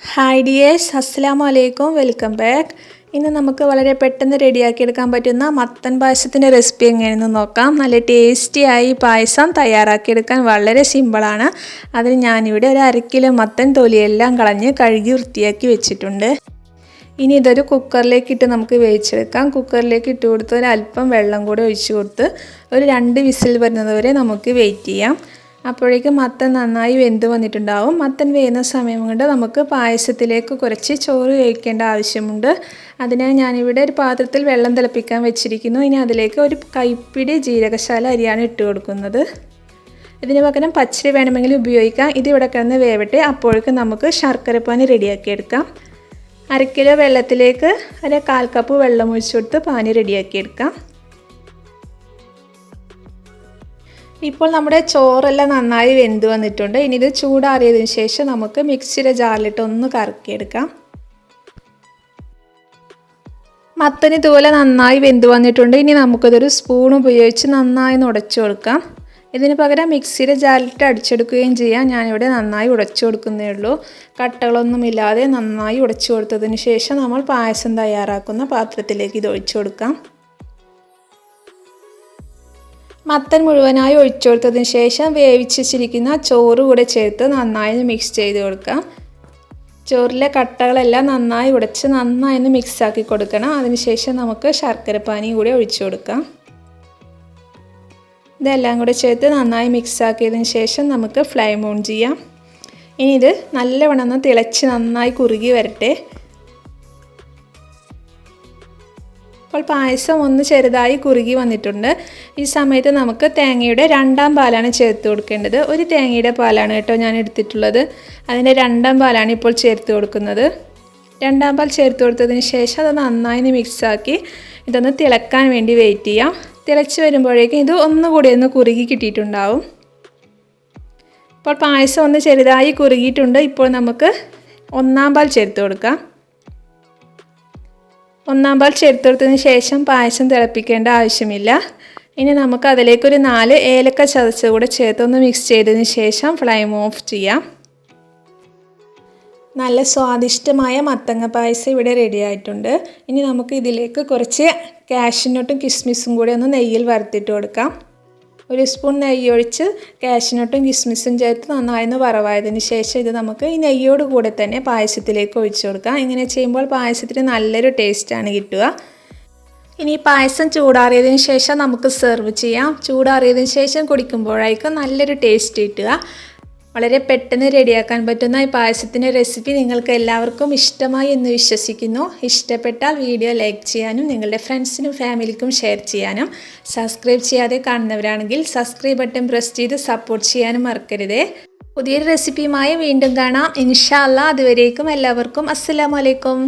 Hi dears, അസ്സലാമു അലൈക്കും, welcome back. ഇന്ന് നമുക്ക് വളരെ പെട്ടെന്ന് റെഡിയാക്കിയെടുക്കാൻ പറ്റുന്ന മത്തൻ പായസത്തിൻ്റെ റെസിപ്പി എങ്ങനെയെന്ന് നോക്കാം. നല്ല ടേസ്റ്റിയായി പായസം തയ്യാറാക്കിയെടുക്കാൻ വളരെ സിമ്പിളാണ്. അതിന് ഞാനിവിടെ ഒരു 1/2 കിലോ മത്തൻ തൊലിയെല്ലാം കളഞ്ഞ് കഴുകി വൃത്തിയാക്കി വെച്ചിട്ടുണ്ട്. ഇനി ഇതൊരു കുക്കറിലേക്ക് ഇട്ട് നമുക്ക് വേവിച്ചെടുക്കാം. കുക്കറിലേക്ക് ഇട്ട് കൊടുത്ത് ഒരല്പം വെള്ളം കൂടെ ഒഴിച്ച് കൊടുത്ത് ഒരു 2 വിസിൽ വരുന്നത് വരെ നമുക്ക് വെയിറ്റ് ചെയ്യാം. അപ്പോഴേക്കും മത്തൻ നന്നായി വെന്ത് വന്നിട്ടുണ്ടാവും. മത്തൻ വേകുന്ന സമയം കൊണ്ട് നമുക്ക് പായസത്തിലേക്ക് കുറച്ച് ചോറ് വേവിക്കേണ്ട ആവശ്യമുണ്ട്. അതിനായി ഞാനിവിടെ ഒരു പാത്രത്തിൽ വെള്ളം തിളപ്പിക്കാൻ വെച്ചിരിക്കുന്നു. ഇനി അതിലേക്ക് ഒരു കൈപ്പിടി ജീരകശാല അരിയാണ് ഇട്ട് കൊടുക്കുന്നത്. ഇതിന് പകരം പച്ചരി വേണമെങ്കിൽ ഉപയോഗിക്കാം. ഇതിവിടെ കിടന്ന് വേവട്ടെ. അപ്പോഴേക്കും നമുക്ക് ശർക്കരപ്പാനി റെഡിയാക്കിയെടുക്കാം. 1/2 കിലോ വെള്ളത്തിലേക്ക് 1/4 കപ്പ് വെള്ളം ഒഴിച്ചു കൊടുത്ത് പാനി റെഡിയാക്കിയെടുക്കാം. ഇപ്പോൾ നമ്മുടെ ചോറെല്ലാം നന്നായി വെന്ത് വന്നിട്ടുണ്ട്. ഇനി ഇത് ചൂടാറിയതിന് ശേഷം നമുക്ക് മിക്സിയുടെ ജാറിലിട്ട് ഒന്ന് കറക്കിയെടുക്കാം. മത്തന് ഇതുപോലെ നന്നായി വെന്ത് വന്നിട്ടുണ്ട്. ഇനി നമുക്കതൊരു സ്പൂൺ ഉപയോഗിച്ച് നന്നായി ഉടച്ചു കൊടുക്കാം. ഇതിന് പകരം മിക്സിയുടെ ജാറിലിട്ട് അടിച്ചെടുക്കുകയും ചെയ്യാം. ഞാനിവിടെ നന്നായി ഉടച്ചു കൊടുക്കുന്നേ ഉള്ളൂ. കട്ടകളൊന്നുമില്ലാതെ നന്നായി ഉടച്ചു കൊടുത്തതിന് ശേഷം നമ്മൾ പായസം തയ്യാറാക്കുന്ന പാത്രത്തിലേക്ക് ഇത് ഒഴിച്ചു കൊടുക്കാം. മത്തൻ മുഴുവനായി ഒഴിച്ചു കൊടുത്തതിന് ശേഷം വേവിച്ച് വെച്ചിരിക്കുന്ന ചോറ് കൂടെ ചേർത്ത് നന്നായി മിക്സ് ചെയ്ത് കൊടുക്കാം. ചോറിലെ കട്ടകളെല്ലാം നന്നായി ഉടച്ച് നന്നായി മിക്സാക്കി കൊടുക്കണം. അതിനുശേഷം നമുക്ക് ശർക്കരപ്പാനി കൂടെ ഒഴിച്ചു കൊടുക്കാം. ഇതെല്ലാം കൂടെ ചേർത്ത് നന്നായി മിക്സാക്കിയതിന് ശേഷം നമുക്ക് ഫ്ലെയിം ഓൺ ചെയ്യാം. ഇനി ഇത് നല്ലവണ്ണം ഒന്ന് തിളച്ച് നന്നായി കുറുകി വരട്ടെ. അപ്പോൾ പായസം ഒന്ന് ചെറുതായി കുറുകി വന്നിട്ടുണ്ട്. ഈ സമയത്ത് നമുക്ക് തേങ്ങയുടെ 2ാം പാലാണ് ചേർത്ത് കൊടുക്കേണ്ടത്. ഒരു തേങ്ങയുടെ പാലാണ് കേട്ടോ ഞാൻ എടുത്തിട്ടുള്ളത്. അതിൻ്റെ 2ാം പാലാണ് ഇപ്പോൾ ചേർത്ത് കൊടുക്കുന്നത്. 2ാം പാൽ ചേർത്ത് കൊടുത്തതിന് ശേഷം അത് നന്നായി മിക്സാക്കി ഇതൊന്ന് തിളക്കാൻ വേണ്ടി വെയിറ്റ് ചെയ്യാം. തിളച്ച് വരുമ്പോഴേക്കും ഇത് ഒന്നുകൂടി ഒന്ന് കുറുകി കിട്ടിയിട്ടുണ്ടാവും. ഇപ്പോൾ പായസം ഒന്ന് ചെറുതായി കുറുകിയിട്ടുണ്ട്. ഇപ്പോൾ നമുക്ക് 1ാം പാൽ ചേർത്ത് കൊടുക്കാം. 1ാം പാൽ ചേർത്ത് കൊടുത്തതിന് ശേഷം പായസം തിളപ്പിക്കേണ്ട ആവശ്യമില്ല. ഇനി നമുക്ക് അതിലേക്ക് ഒരു 4 ഏലക്ക ചതച്ച് കൂടെ ചേർത്തൊന്ന് മിക്സ് ചെയ്തതിന് ശേഷം ഫ്ലെയിം ഓഫ് ചെയ്യാം. നല്ല സ്വാദിഷ്ടമായ മത്തങ്ങ പായസം ഇവിടെ റെഡി ആയിട്ടുണ്ട്. ഇനി നമുക്ക് ഇതിലേക്ക് കുറച്ച് കാഷ്യൂനട്ടും കിസ്മിസും കൂടെ ഒന്ന് നെയ്യിൽ വറുത്തിട്ട് കൊടുക്കാം. 1 സ്പൂൺ നെയ്യ് ഒഴിച്ച് കാഷ്യൂനട്ടും കിസ്മിസും ചേർത്ത് നന്നായി വറവായതിന് ശേഷം ഇത് നമുക്ക് ഈ നെയ്യോട് കൂടെ തന്നെ പായസത്തിലേക്ക് ഒഴിച്ചു കൊടുക്കാം. ഇങ്ങനെ ചെയ്യുമ്പോൾ പായസത്തിന് നല്ലൊരു ടേസ്റ്റാണ് കിട്ടുക. ഇനി പായസം ചൂടാറിയതിന് ശേഷം നമുക്ക് സെർവ് ചെയ്യാം. ചൂടാറിയതിന് ശേഷം കുടിക്കുമ്പോഴായിരിക്കും നല്ലൊരു ടേസ്റ്റ് കിട്ടുക. വളരെ പെട്ടെന്ന് റെഡിയാക്കാൻ പറ്റുന്ന ഈ പായസത്തിൻ്റെ റെസിപ്പി നിങ്ങൾക്ക് എല്ലാവർക്കും ഇഷ്ടമായി എന്ന് വിശ്വസിക്കുന്നു. ഇഷ്ടപ്പെട്ടാൽ വീഡിയോ ലൈക്ക് ചെയ്യാനും നിങ്ങളുടെ ഫ്രണ്ട്സിനും ഫാമിലിക്കും ഷെയർ ചെയ്യാനും സബ്സ്ക്രൈബ് ചെയ്യാതെ കാണുന്നവരാണെങ്കിൽ സബ്സ്ക്രൈബ് ബട്ടൺ പ്രസ് ചെയ്ത് സപ്പോർട്ട് ചെയ്യാനും മറക്കരുതേ. പുതിയൊരു റെസിപ്പിയുമായി വീണ്ടും കാണാം ഇൻഷാ അല്ലാ. അതുവരേക്കും എല്ലാവർക്കും അസ്സലാമു അലൈക്കും.